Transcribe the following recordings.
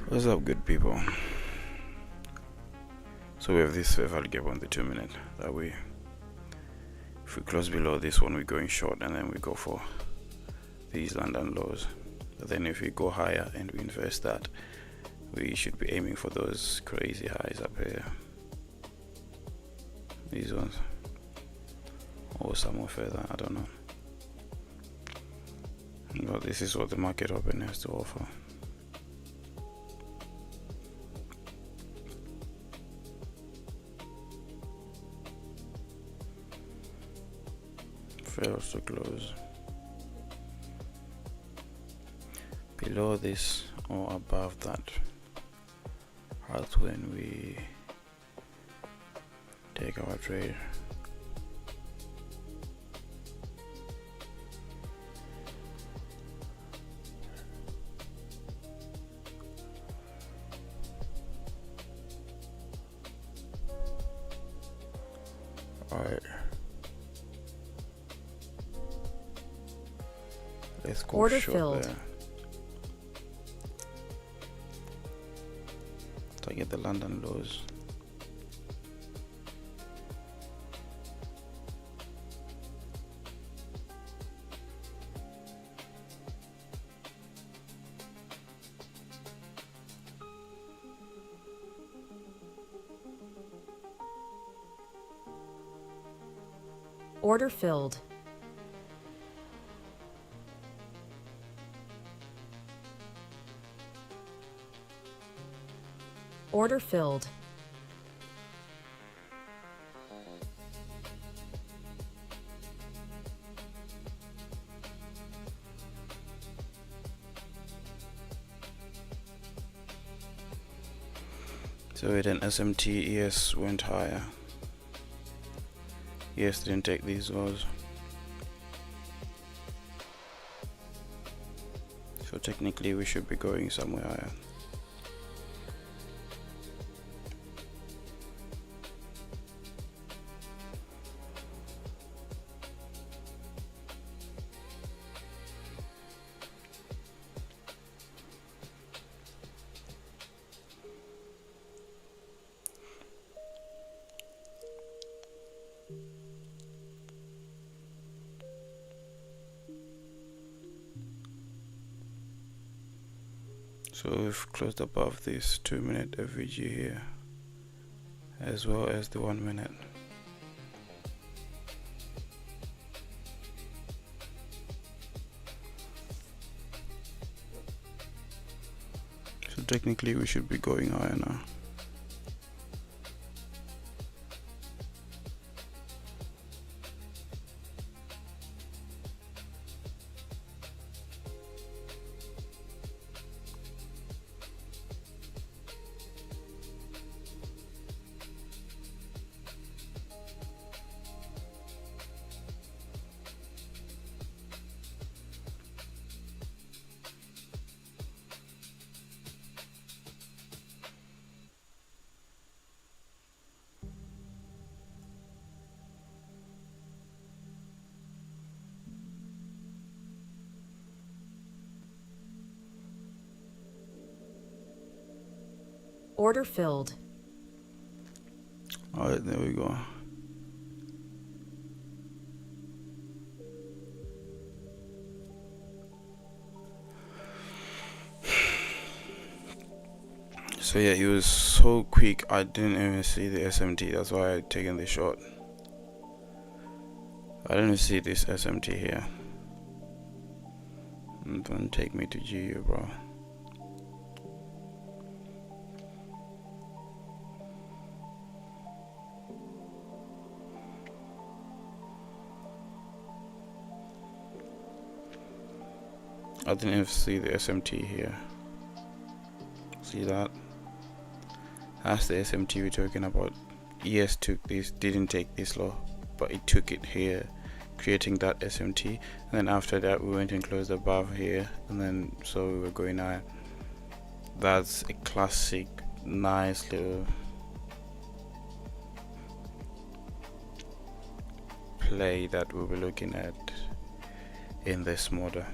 What's up, good people? So we have this value gap on the 2 minute. That way, if we close below this one, we're going short, and then we go for these London lows. But then if we go higher and we invest that, we should be aiming for those crazy highs up here. These ones, or somewhere further, I don't know. But this is what the market open has to offer. Fails to close below this or above that. That's when we take our trade. Alright, let's go Order short filled. there. Target the London lows. Order filled. Order filled. So it an SMT, ES went higher. ES didn't take these lows. So technically we should be going somewhere higher. So we've closed above this 2 minute FVG here, as well as the 1 minute. So technically we should be going higher now. Order filled. Alright, there we go. So yeah, he was so quick, I didn't even see the SMT. That's why I taken the shot. I didn't see this SMT here. Don't take me to GU, bro. I didn't even see the SMT here. See that? That's the SMT we're talking about. ES took this, didn't take this low, but it took it here, creating that SMT. And then after that, we went and closed above here, and then so we were going high. That's a classic, nice little play that we'll be looking at in this model.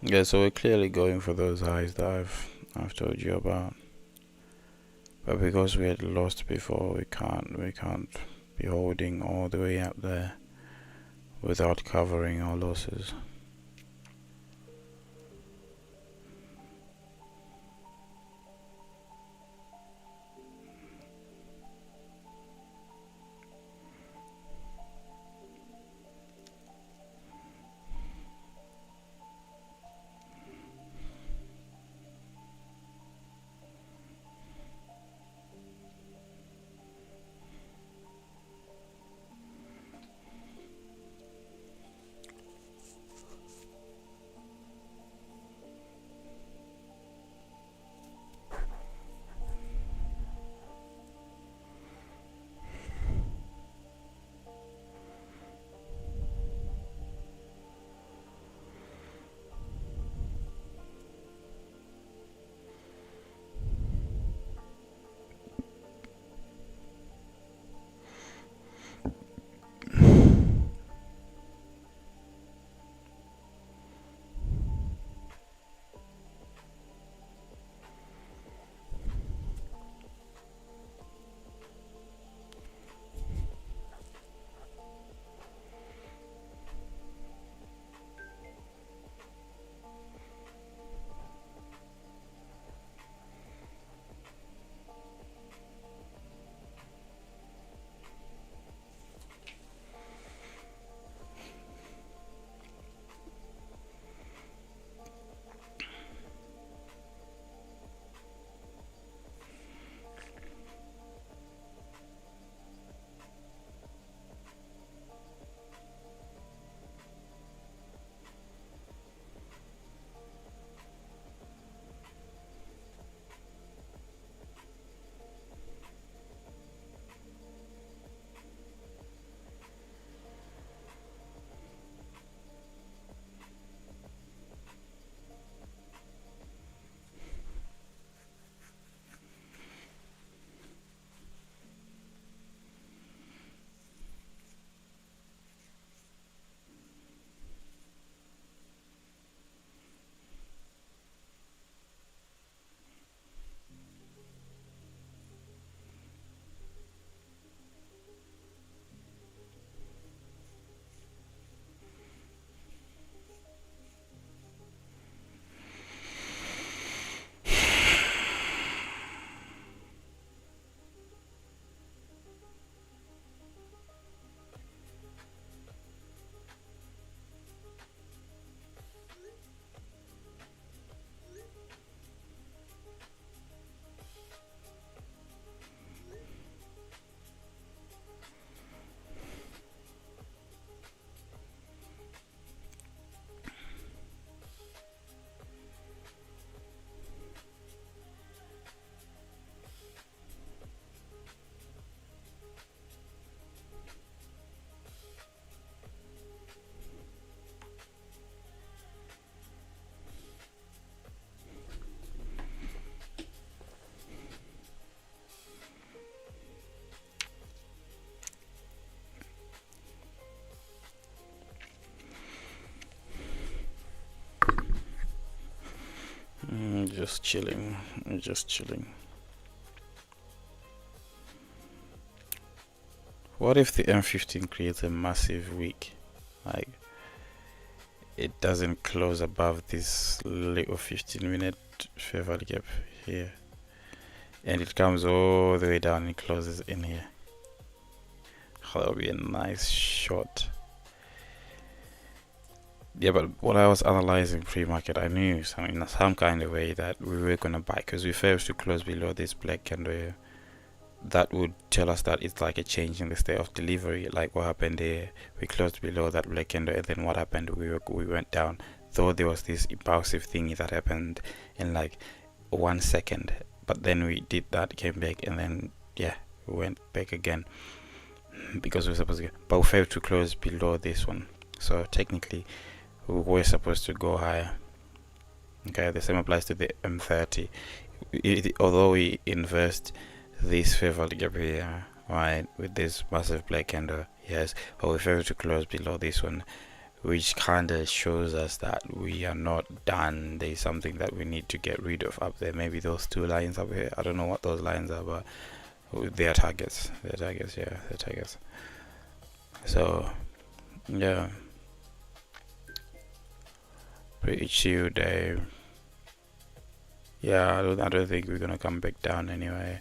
Yeah, so we're clearly going for those highs that I've told you about, but because we had lost before, we can't be holding all the way up there without covering our losses. Just chilling. What if the M15 creates a massive wick? Like, it doesn't close above this little 15-minute fair value gap here, and it comes all the way down and closes in here. That'll be a nice shot. Yeah, but what I was analyzing pre-market, I knew some kind of way that we were gonna buy, because we failed to close below this black candle here. That would tell us that it's like a change in the state of delivery. Like what happened here, we closed below that black candle, and then what happened, we went down. Though there was this impulsive thing that happened in like 1 second, but then we did that, came back, and then yeah, we went back again because we were supposed to but we failed to close below this one. So technically we were supposed to go higher. Okay, the same applies to the M30. Although we invest this fair value gap here, right, with this massive black candle, yes, but we failed to close below this one, which kind of shows us that we are not done. There's something that we need to get rid of up there. Maybe those two lines up here, I don't know what those lines are, but they are targets. They're targets, yeah, they're targets. So yeah, pretty chill day. Yeah, I don't think we're gonna come back down anyway.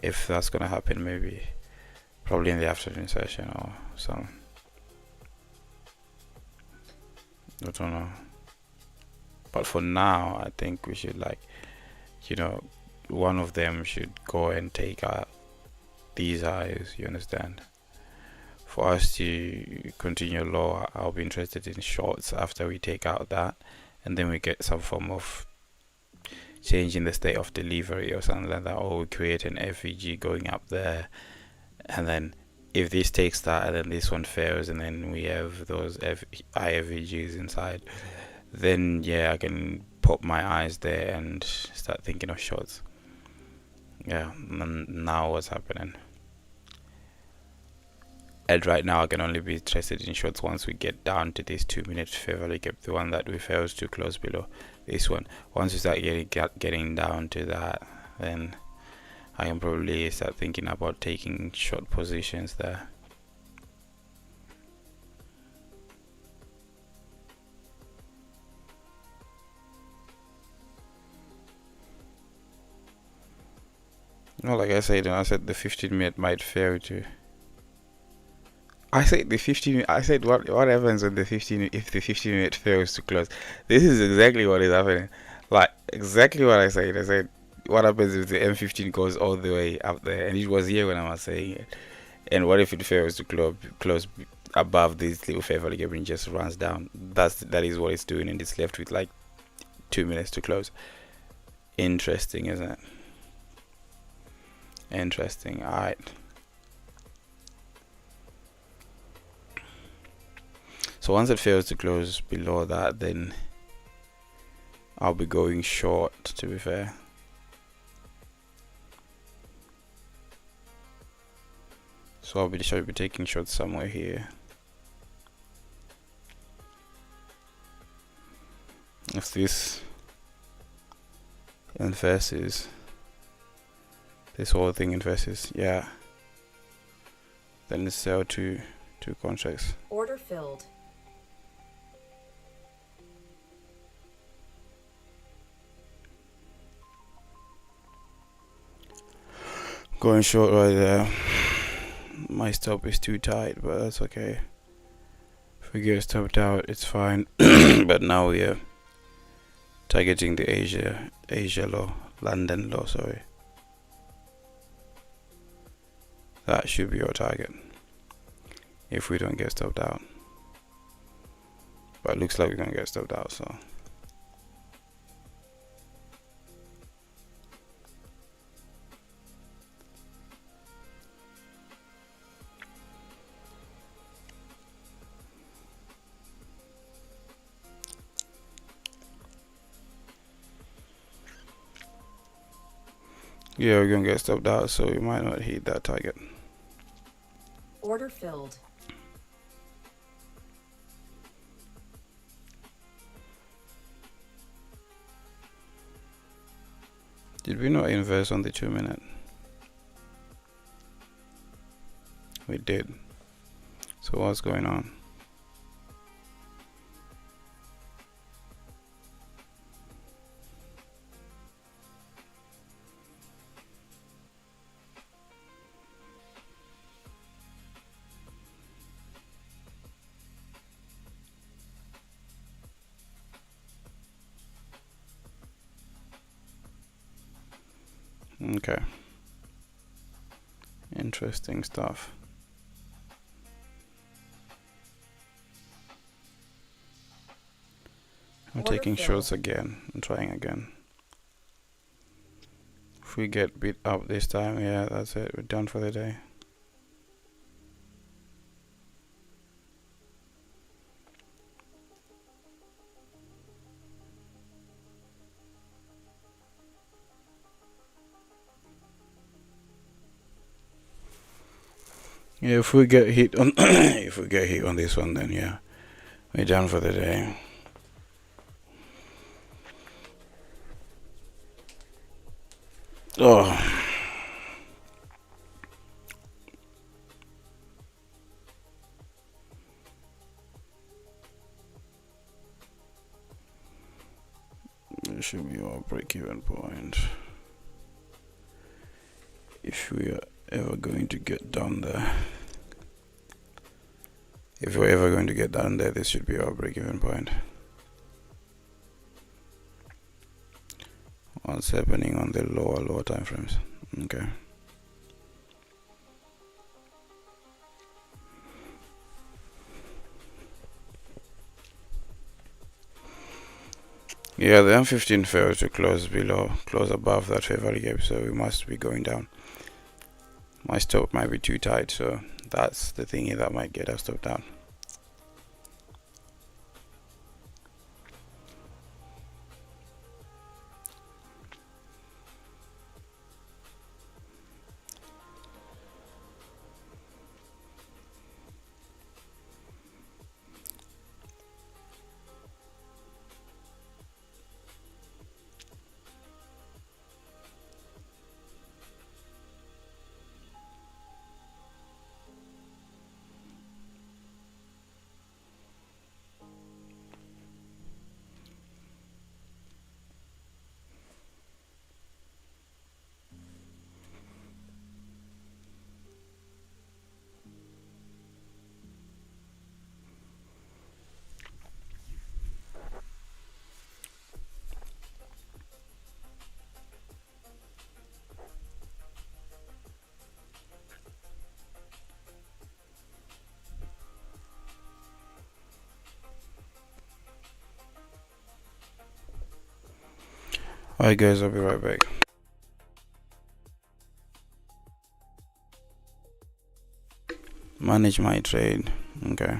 If that's gonna happen, maybe probably in the afternoon session or some, I don't know. But for now, I think we should, like, one of them should go and take out these highs, you understand? For us to continue lower, I'll be interested in shorts after we take out that, and then we get some form of change in the state of delivery or something like that, or we create an FVG going up there, and then if this takes that and then this one fails and then we have those IFVGs inside, then yeah, I can pop my eyes there and start thinking of shorts. Yeah, and now what's happening? And right now I can only be interested in shorts once we get down to this 2-minute fair value gap, the one that we failed to close below this one. Once we start getting down to that, then I can probably start thinking about taking short positions there. No, like I said the 15-minute might fail to. I said the 15. I said what happens when the 15 if the 15-minute fails to close. This is exactly what is happening. Like exactly what I said. I said what happens if the M15 goes all the way up there, and it was here when I was saying it. And what if it fails to close above this little fair value gap and just runs down? That is what it's doing, and it's left with like 2 minutes to close. Interesting, isn't it? Interesting. All right. So once it fails to close below that, then I'll be going short, to be fair. So I'll be taking shots somewhere here. If this inverses, this whole thing inverses, yeah, then let's sell two contracts. Order filled. Going short right there. My stop is too tight, but that's okay. If we get stopped out, it's fine. But now we are targeting the Asia low, London low, sorry. That should be our target if we don't get stopped out. But it looks like we're gonna get stopped out, so. Yeah, we're gonna get stopped out, so we might not hit that target. Order filled. Did we not invest on the 2-minute? We did. So what's going on? Okay. Interesting stuff. I'm Order taking filled. shots again. I'm trying again. If we get beat up this time, yeah, that's it. We're done for the day. Yeah, if we get hit on if we get hit on this one, then yeah, we're done for the day. Oh, it should be our break-even point. If we are ever going to get down there. If we're ever going to get down there, this should be our break-even point. What's happening on the lower time frames? Okay. Yeah, the M15 failed to close above that fair value gap, so we must be going down. My stop might be too tight, so that's the thingy that might get us stopped down. Alright guys, I'll be right back. Manage my trade. Okay.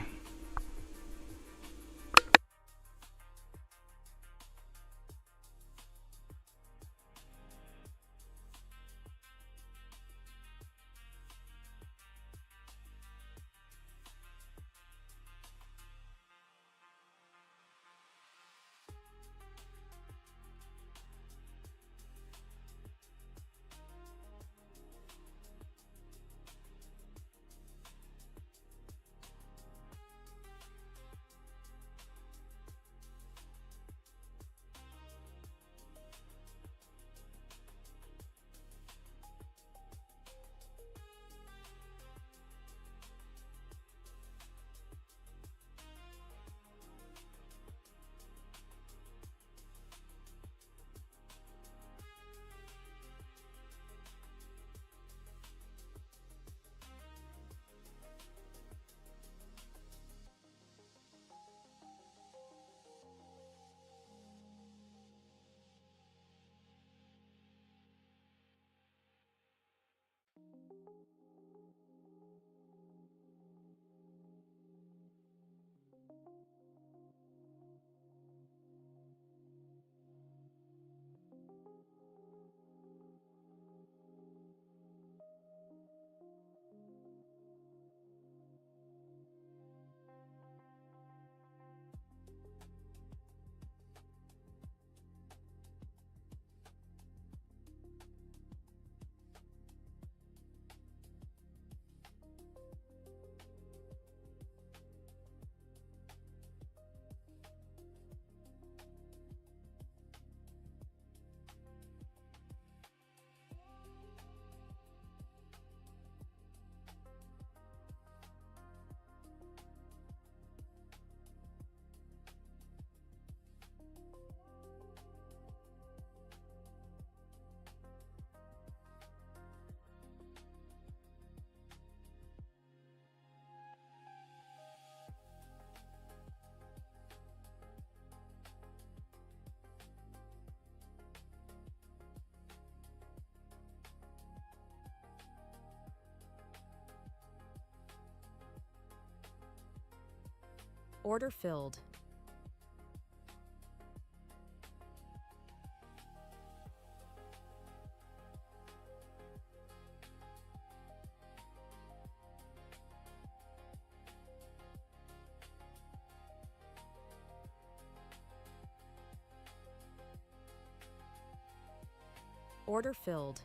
Order filled. Order filled.